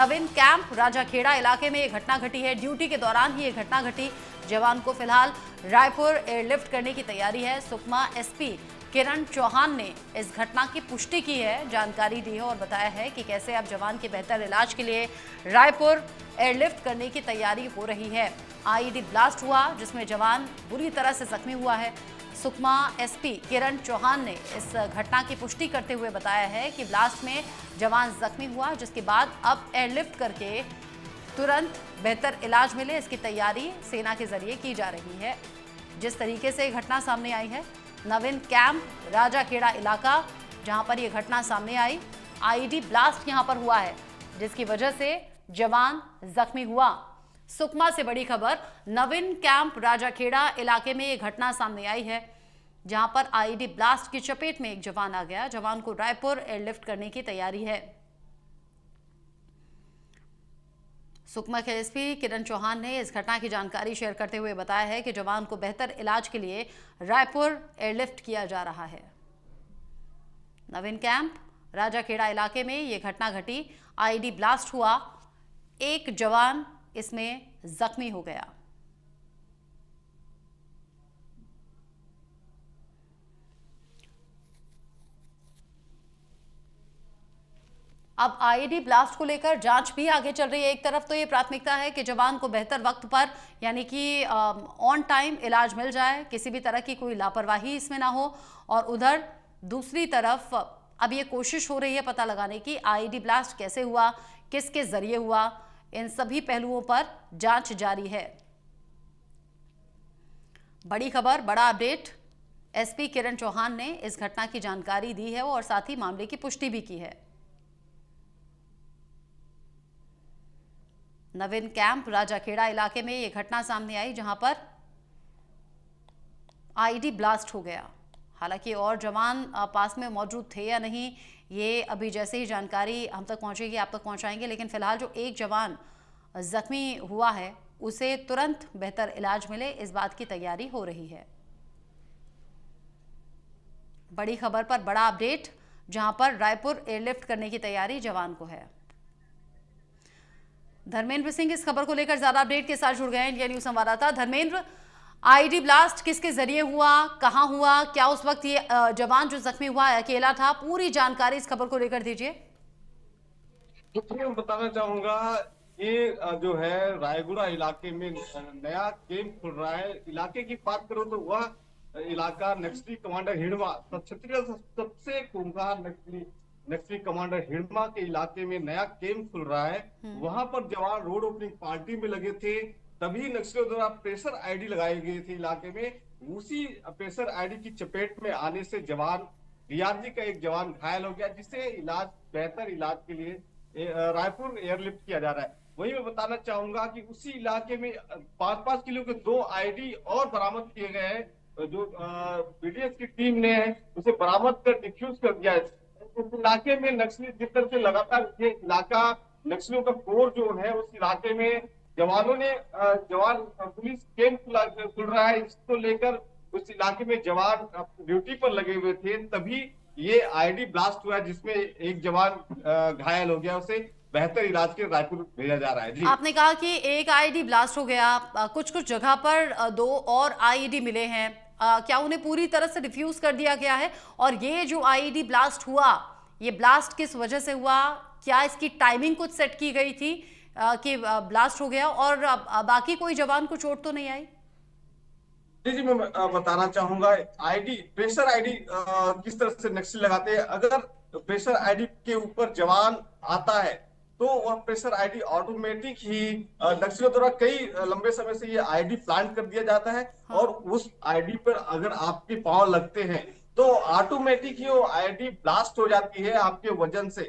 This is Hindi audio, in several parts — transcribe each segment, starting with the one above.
नवीन कैंप राजाखेड़ा इलाके में ये घटना घटी है। ड्यूटी के दौरान ही ये घटना घटी। जवान को फिलहाल रायपुर एयरलिफ्ट करने की तैयारी है। सुकमा एसपी किरण चौहान ने इस घटना की पुष्टि की है, जानकारी दी है और बताया है कि कैसे अब जवान के बेहतर इलाज के लिए रायपुर एयरलिफ्ट करने की तैयारी हो रही है। आईईडी ब्लास्ट हुआ जिसमें जवान बुरी तरह से जख्मी हुआ है। सुकमा एसपी किरण चौहान ने इस घटना की पुष्टि करते हुए बताया है कि ब्लास्ट में जवान जख्मी हुआ, जिसके बाद अब एयरलिफ्ट करके तुरंत बेहतर इलाज मिले, इसकी तैयारी सेना के जरिए की जा रही है। जिस तरीके से घटना सामने आई है, नवीन कैंप राजाखेड़ा इलाका जहां पर यह घटना सामने आई, आईईडी ब्लास्ट यहां पर हुआ है जिसकी वजह से जवान जख्मी हुआ। सुकमा से बड़ी खबर, नवीन कैंप राजाखेड़ा इलाके में यह घटना सामने आई है जहां पर आईईडी ब्लास्ट की चपेट में एक जवान आ गया। जवान को रायपुर एयरलिफ्ट करने की तैयारी है। सुकमा के एसपी किरण चौहान ने इस घटना की जानकारी शेयर करते हुए बताया है कि जवान को बेहतर इलाज के लिए रायपुर एयरलिफ्ट किया जा रहा है। नवीन कैंप राजाखेड़ा इलाके में यह घटना घटी, आईईडी ब्लास्ट हुआ, एक जवान इसमें जख्मी हो गया। अब आईईडी ब्लास्ट को लेकर जांच भी आगे चल रही है। एक तरफ तो ये प्राथमिकता है कि जवान को बेहतर वक्त पर यानी कि ऑन टाइम इलाज मिल जाए, किसी भी तरह की कोई लापरवाही इसमें ना हो, और उधर दूसरी तरफ अब ये कोशिश हो रही है पता लगाने की आईईडी ब्लास्ट कैसे हुआ, किसके जरिए हुआ। इन सभी पहलुओं पर जांच जारी है। बड़ी खबर, बड़ा अपडेट, एसपी किरण चौहान ने इस घटना की जानकारी दी है और साथ ही मामले की पुष्टि भी की है। नवीन कैंप राजाखेड़ा इलाके में यह घटना सामने आई जहां पर आईईडी ब्लास्ट हो गया। हालांकि और जवान पास में मौजूद थे या नहीं, ये अभी जैसे ही जानकारी हम तक पहुंचेगी आप तक पहुंचाएंगे। लेकिन फिलहाल जो एक जवान जख्मी हुआ है उसे तुरंत बेहतर इलाज मिले, इस बात की तैयारी हो रही है। बड़ी खबर पर बड़ा अपडेट, जहां पर रायपुर एयरलिफ्ट करने की तैयारी जवान को है। धर्मेंद्र सिंह इस खबर को लेकर ज्यादा अपडेट के साथ जुड़ गए हैं, इंडिया न्यूज संवाददाता धर्मेंद्र। आईईडी ब्लास्ट किसके जरिए हुआ, कहां हुआ, क्या उस वक्त ये जवान जो जख्मी हुआ अकेला था, पूरी जानकारी इस खबर को लेकर दीजिए। मैं बताना चाहूंगा, ये जो है रायगुड़ा इलाके में नया कैंप खुल रहा है। इलाके की बात करो तो वह इलाका नक्सली कमांडर हिड़वा, छत्तीसगढ़ सबसे खूंखार नक्सली कमांडर हिड़वा के इलाके में नया कैंप खुल रहा है। वहां पर जवान रोड ओपनिंग पार्टी में लगे थे, तभी नक्सलियों द्वारा प्रेशर आईडी लगाई गई थी इलाके में। उसी प्रेशर आईडी की चपेट में आने से जवान डीआरजी का एक जवान घायल हो गया, जिसे बेहतर इलाज के लिए रायपुर एयरलिफ्ट किया जा रहा है। वही मैं बताना चाहूंगा कि उसी इलाके में 5-5 किलो के 2 आईडी और बरामद किए गए हैं। जो बीडीएस की टीम ने उसे बरामद कर डिफ्यूज कर दिया है। उस इलाके में नक्सली जिस तरह से लगातार ये इलाका नक्सलियों का कोर जो है, उस इलाके में जवानों ने पुलिस कैंप खुल रहा है, इसको लेकर उस इलाके में जवान ड्यूटी पर लगे हुए थे, तभी ये आईडी ब्लास्ट हुआ जिसमें एक जवान घायल हो गया, उसे बेहतर इलाज के रायपुर भेजा जा रहा है। जी, आपने कहा कि एक आईईडी ब्लास्ट हो गया, कुछ कुछ जगह पर 2 और आईईडी मिले हैं, क्या उन्हें पूरी तरह से डिफ्यूज कर दिया गया है? और ये जो आईईडी ब्लास्ट हुआ, ये ब्लास्ट किस वजह से हुआ, क्या इसकी टाइमिंग कुछ सेट की गई थी कि ब्लास्ट हो गया, और बाकी कोई जवान को चोट तो नहीं आई? जी, मैं बताना चाहूंगा, प्रेशर आईडी किस तरह से नक्सली लगाते हैं। अगर प्रेशर आईडी के ऊपर जवान आता है तो वह प्रेशर आईडी ऑटोमेटिक ही नक्सलियों द्वारा कई लंबे समय से ये आईडी प्लांट कर दिया जाता है। हाँ। और उस आईडी पर अगर आपके पांव लगते हैं तो ऑटोमेटिक ही वो आईडी ब्लास्ट हो जाती है आपके वजन से।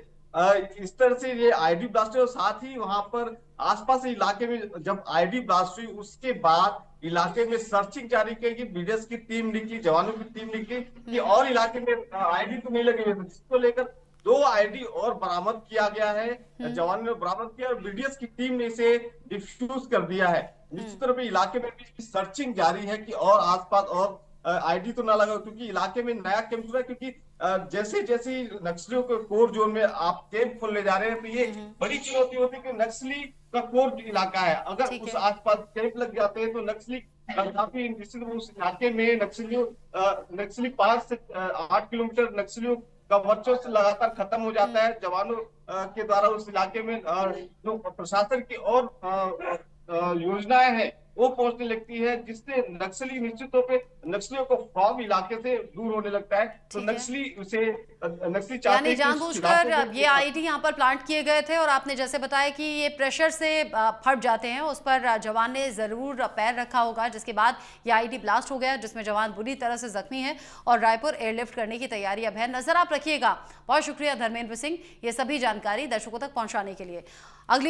इस तरह से ये आईडी ब्लास्ट है। और साथ ही वहां पर आसपास इलाके में जब आईडी ब्लास्ट हुई उसके बाद इलाके में सर्चिंग जारी की, बीडीएस की टीम निकली, जवानों की टीम निकली कि और इलाके में आईडी तो नहीं लगे हुए थे, जिसको लेकर 2 आईडी और बरामद किया गया है। जवानों ने बरामद किया और बीडीएस की टीम ने इसे डिफ्यूज कर दिया है। निश्चित तौर पर इलाके में भी सर्चिंग जारी है कि और आसपास और आईडी तो ना लगा, क्योंकि इलाके में नया कैंप खुला है। क्योंकि जैसे जैसे नक्सलियों के कोर जोन में आप कैंप खोलने जा रहे हैं, तो ये बड़ी चुनौती होती है कि नक्सली का कोर इलाका है, अगर ठीक उस है। आसपास कैंप लग जाते हैं तो नक्सली काफी निश्चित रूप से इलाके में नक्सली 5 से 8 किलोमीटर नक्सलियों का वर्चस्व लगातार खत्म हो जाता है जवानों के द्वारा उस इलाके में। जो प्रशासन की और योजनाएं हैं वो पहुंचने लगती है, जिससे नक्सली निश्चित तौर पे नक्सलियों को फॉग इलाके से दूर होने लगता है। तो ठीक है। नक्सली चाहते यानी हैं कि उस जानबूझकर इलाके ये को आईडी यहाँ पर प्लांट किए गए थे और आपने जैसे बताया कि ये प्रेशर से फट जाते हैं, उस पर जवान ने जरूर पैर रखा होगा, जिसके बाद ये आईडी ब्लास्ट हो गया, जिसमें जवान बुरी तरह से जख्मी है और रायपुर एयरलिफ्ट करने की तैयारी अब है। नजर आप रखिएगा। बहुत शुक्रिया धर्मेंद्र सिंह ये सभी जानकारी दर्शकों तक पहुंचाने के लिए। अगली